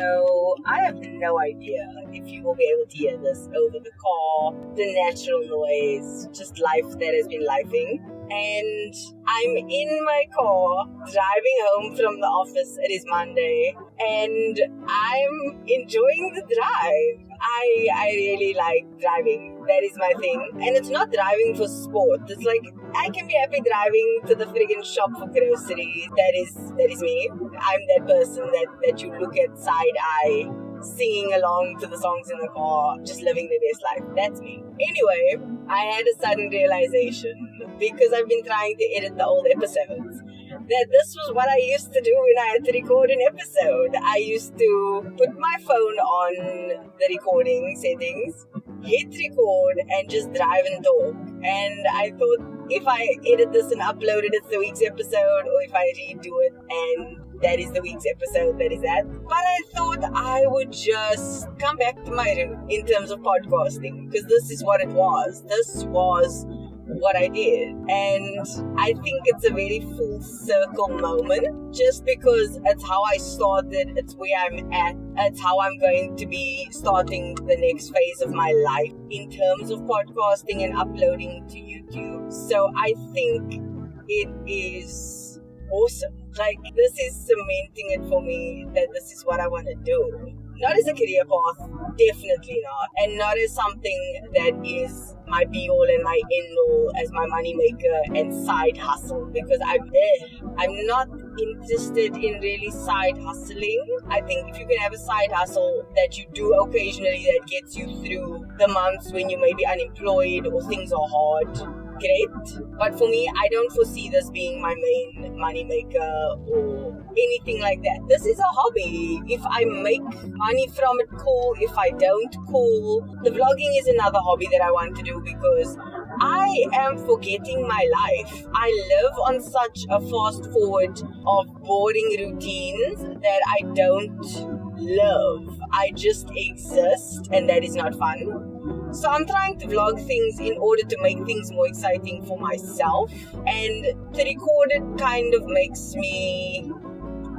So I have no idea if you will be able to hear this over the car, the natural noise, just life that has been lifing. And I'm in my car driving home from the office. It is Monday and I'm enjoying the drive. I really like driving. That is my thing. And it's not driving for sport. It's like I can be happy driving to the friggin' shop for groceries. That is me. I'm that person that you look at side eye, singing along to the songs in the car, just living the best life. That's me. Anyway, I had a sudden realization because I've been trying to edit the old episodes that this was what I used to do when I had to record an episode. I used to put my phone on the recording settings, hit record, and just drive and talk. And I thought if I edit this and upload it, it's the week's episode, or if I redo it and that is the week's episode, that is that. But I thought I would just come back to my root in terms of podcasting, because this is what it was. This was what I did. And I think it's a very full circle moment, just because it's how I started, it's where I'm at, it's how I'm going to be starting the next phase of my life in terms of podcasting and uploading to YouTube. So I think it is awesome. Like, this is cementing it for me that this is what I want to do. Not as a career path, definitely not. And not as something that is my be-all and my end-all as my moneymaker and side hustle. Because I'm not interested in really side hustling. I think if you can have a side hustle that you do occasionally that gets you through the months when you may be unemployed or things are hard, great. But for me, I don't foresee this being my main moneymaker or anything like that. This is a hobby. If I make money from it, cool. If I don't, cool. The vlogging is another hobby that I want to do because I am forgetting my life. I live on such a fast forward of boring routines that I don't love. I just exist, and that is not fun. So I'm trying to vlog things in order to make things more exciting for myself, and to record it kind of makes me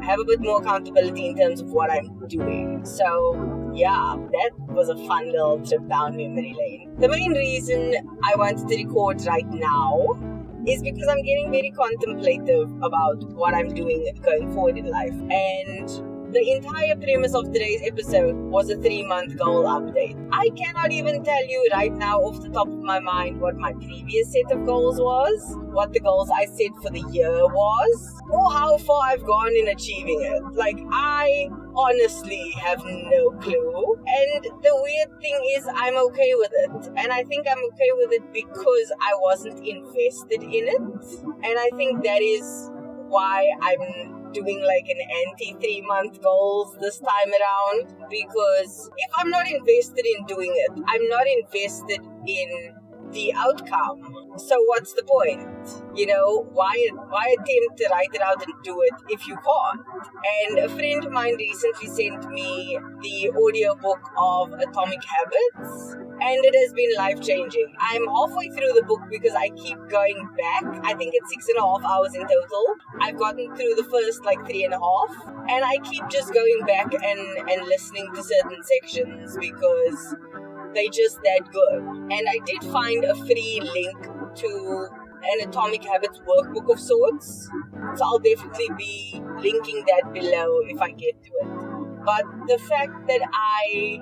have a bit more accountability in terms of what I'm doing. So yeah, that was a fun little trip down memory lane. The main reason I wanted to record right now is because I'm getting very contemplative about what I'm doing going forward in life. And the entire premise of today's episode was a 3-month goal update. I cannot even tell you right now off the top of my mind what my previous set of goals was, what the goals I set for the year was, or how far I've gone in achieving it. Like, I honestly have no clue. And the weird thing is I'm okay with it. And I think I'm okay with it because I wasn't invested in it. And I think that is why I'm doing like an anti-3-month goals this time around, because if I'm not invested in doing it, I'm not invested in the outcome. So what's the point? You know, why attempt to write it out and do it if you can't? And a friend of mine recently sent me the audiobook of Atomic Habits, and it has been life-changing. I'm halfway through the book because I keep going back. I think it's 6.5 hours in total. I've gotten through the first 3.5, and I keep just going back and listening to certain sections because they're just that good. And I did find a free link to an Atomic Habits workbook of sorts. So I'll definitely be linking that below if I get to it. But the fact that I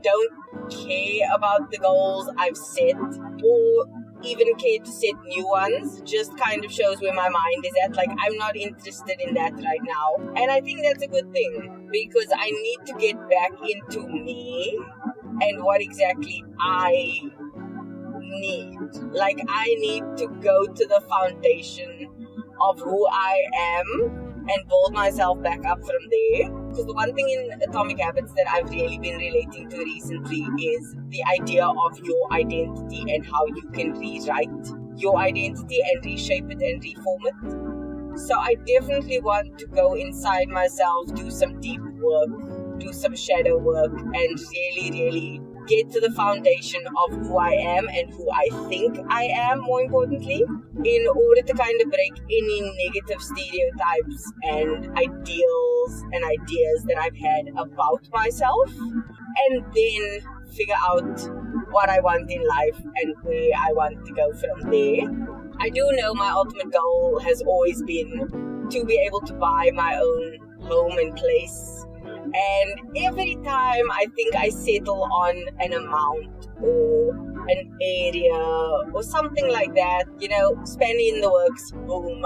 don't care about the goals I've set or even care to set new ones just kind of shows where my mind is at. Like, I'm not interested in that right now. And I think that's a good thing because I need to get back into me and what exactly I need. Like, I need to go to the foundation of who I am and build myself back up from there. Because the one thing in Atomic Habits that I've really been relating to recently is the idea of your identity and how you can rewrite your identity and reshape it and reform it. So I definitely want to go inside myself, do some deep work, do some shadow work, and really, really get to the foundation of who I am and who I think I am, more importantly, in order to kind of break any negative stereotypes and ideals and ideas that I've had about myself, and then figure out what I want in life and where I want to go from there. I do know my ultimate goal has always been to be able to buy my own home and place. And every time I think I settle on an amount or an area or something like that, you know, spanning in the works, boom,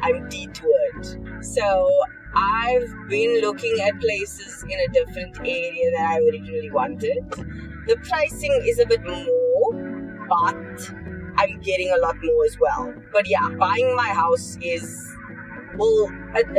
I'm detoured. So I've been looking at places in a different area that I originally wanted. The pricing is a bit more, but I'm getting a lot more as well. But yeah, buying my house it will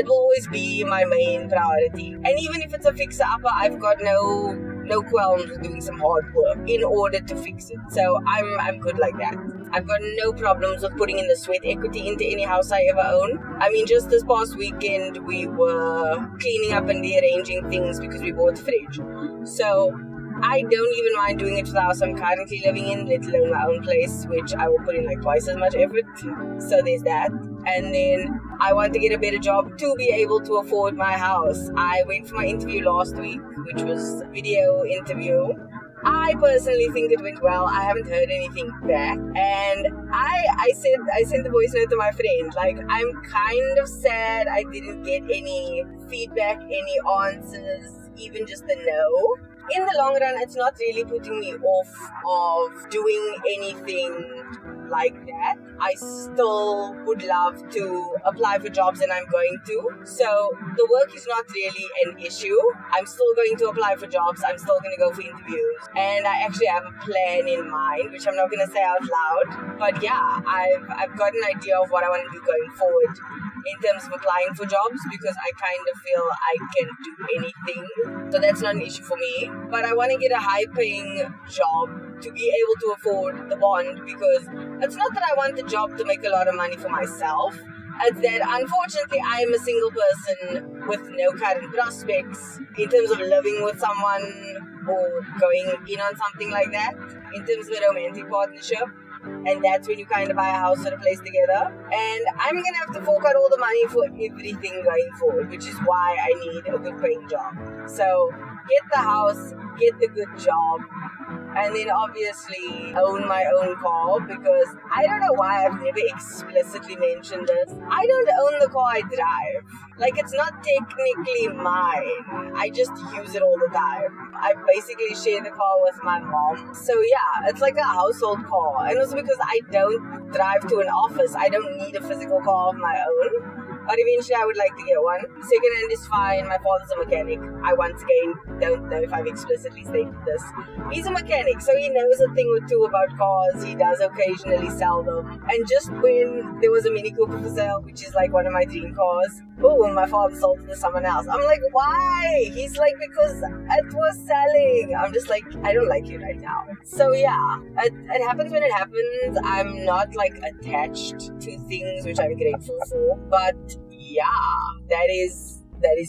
always be my main priority. And even if it's a fixer-upper, I've got no qualms with doing some hard work in order to fix it. So I'm good like that. I've got no problems with putting in the sweat equity into any house I ever own. I mean, just this past weekend, we were cleaning up and rearranging things because we bought a fridge. So I don't even mind doing it for the house I'm currently living in, let alone my own place, which I will put in like twice as much effort. So there's that. And then I want to get a better job to be able to afford my house. I went for my interview last week, which was a video interview. I personally think it went well. I haven't heard anything back. And I sent a voice note to my friend. Like, I'm kind of sad I didn't get any feedback, any answers, even just a no. In the long run, it's not really putting me off of doing anything like that. I still would love to apply for jobs, and I'm going to. So the work is not really an issue. I'm still going to apply for jobs. I'm still going to go for interviews. And I actually have a plan in mind, which I'm not going to say out loud. But yeah, I've got an idea of what I want to do going forward in terms of applying for jobs, because I kind of feel I can do anything. So that's not an issue for me. But I want to get a high-paying job to be able to afford the bond, because it's not that I want the job to make a lot of money for myself. It's that, unfortunately, I am a single person with no current prospects in terms of living with someone or going in on something like that, in terms of a romantic partnership. And that's when you kind of buy a house or a place together. And I'm going to have to fork out all the money for everything going forward, which is why I need a good paying job. So get the house, get the good job, and then obviously own my own car, because I don't know why I've never explicitly mentioned this. I don't own the car I drive. Like, it's not technically mine. I just use it all the time. I basically share the car with my mom. So yeah, it's like a household car. And also because I don't drive to an office, I don't need a physical car of my own. But eventually I would like to get one. Second-hand is fine. My father's a mechanic. I once again don't know if I've explicitly stated this. He's a mechanic, so he knows a thing or two about cars. He does occasionally sell them. And just when there was a Mini Cooper for sale, which is like one of my dream cars, boom, my father sold it to someone else. I'm like, why? He's like, because it was selling. I'm just like, I don't like you right now. So yeah, it happens when it happens. I'm not like attached to things, which I'm grateful for. But yeah, that is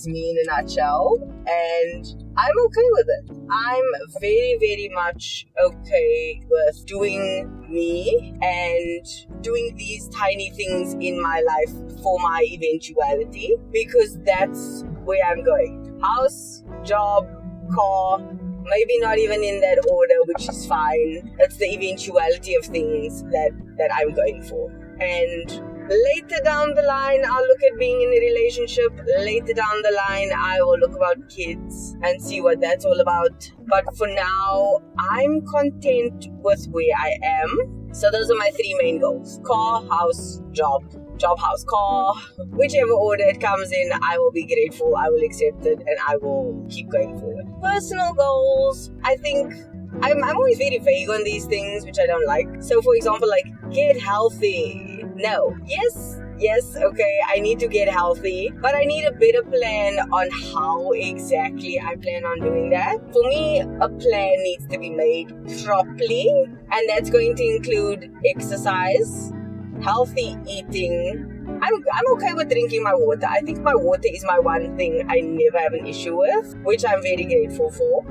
me in a nutshell, and I'm okay with it. I'm very, very much okay with doing me and doing these tiny things in my life for my eventuality, because that's where I'm going. House, job, car, maybe not even in that order, which is fine. It's the eventuality of things that I'm going for. And later down the line, I'll look at being in a relationship. Later down the line, I will look about kids and see what that's all about. But for now, I'm content with where I am. So those are my three main goals. Car, house, job. Job, house, car. Whichever order it comes in, I will be grateful, I will accept it, and I will keep going forward. Personal goals, I think I'm always very vague on these things, which I don't like. So for example, like, get healthy. No. Yes, okay, I need to get healthy, but I need a better plan on how exactly I plan on doing that. For me, a plan needs to be made properly, and that's going to include exercise, healthy eating. I'm okay with drinking my water. I think my water is my one thing I never have an issue with, which I'm very grateful for.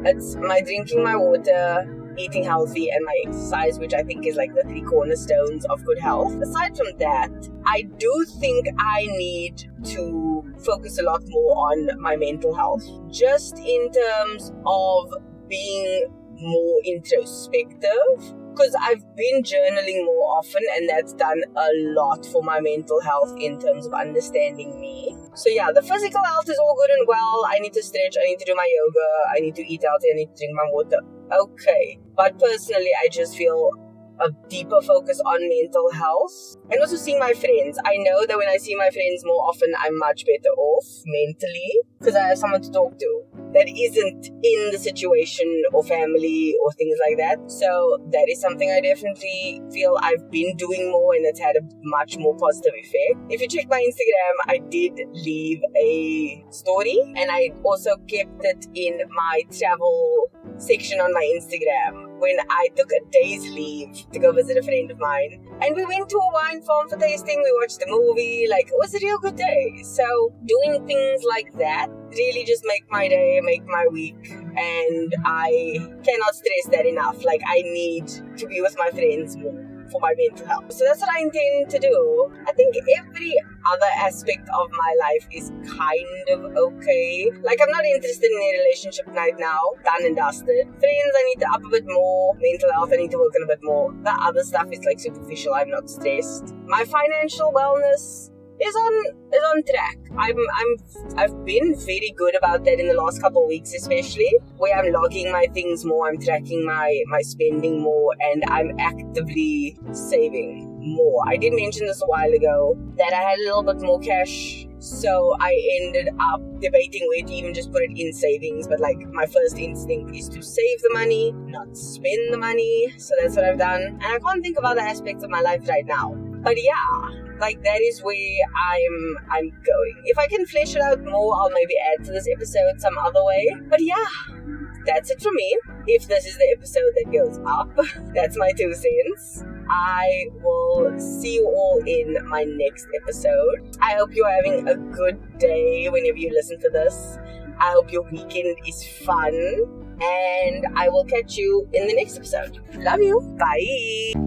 It's my drinking my water, eating healthy, and my exercise, which I think is like the 3 cornerstones of good health. Aside from that, I do think I need to focus a lot more on my mental health, just in terms of being more introspective, because I've been journaling more often, and that's done a lot for my mental health in terms of understanding me. So yeah, the physical health is all good and well. I need to stretch, I need to do my yoga, I need to eat healthy, I need to drink my water. Okay, but personally, I just feel a deeper focus on mental health and also seeing my friends. I know that when I see my friends more often, I'm much better off mentally because I have someone to talk to that isn't in the situation or family or things like that. So that is something I definitely feel I've been doing more, and it's had a much more positive effect. If you check my Instagram, I did leave a story, and I also kept it in my travel section on my Instagram when I took a day's leave to go visit a friend of mine, and we went to a wine farm for tasting, we watched a movie. Like, it was a real good day. So doing things like that really just make my day, make my week, and I cannot stress that enough. Like, I need to be with my friends more for my mental health. So that's what I intend to do. I think every other aspect of my life is kind of okay. Like, I'm not interested in a relationship right now. Done and dusted. Friends, I need to up a bit more. Mental health, I need to work on a bit more. The other stuff is like superficial. I'm not stressed. My financial wellness is on track. I've been very good about that in the last couple of weeks, especially where I'm logging my things more, I'm tracking my spending more, and I'm actively saving more. I did mention this a while ago that I had a little bit more cash, so I ended up debating where to even just put it in savings. But like, my first instinct is to save the money, not spend the money. So that's what I've done, and I can't think of other aspects of my life right now. But yeah, like, that is where I'm going. If I can flesh it out more, I'll maybe add to this episode some other way. But yeah, that's it for me. If this is the episode that goes up, that's my 2 cents. I will see you all in my next episode. I hope you're having a good day whenever you listen to this. I hope your weekend is fun, and I will catch you in the next episode. Love you. Bye.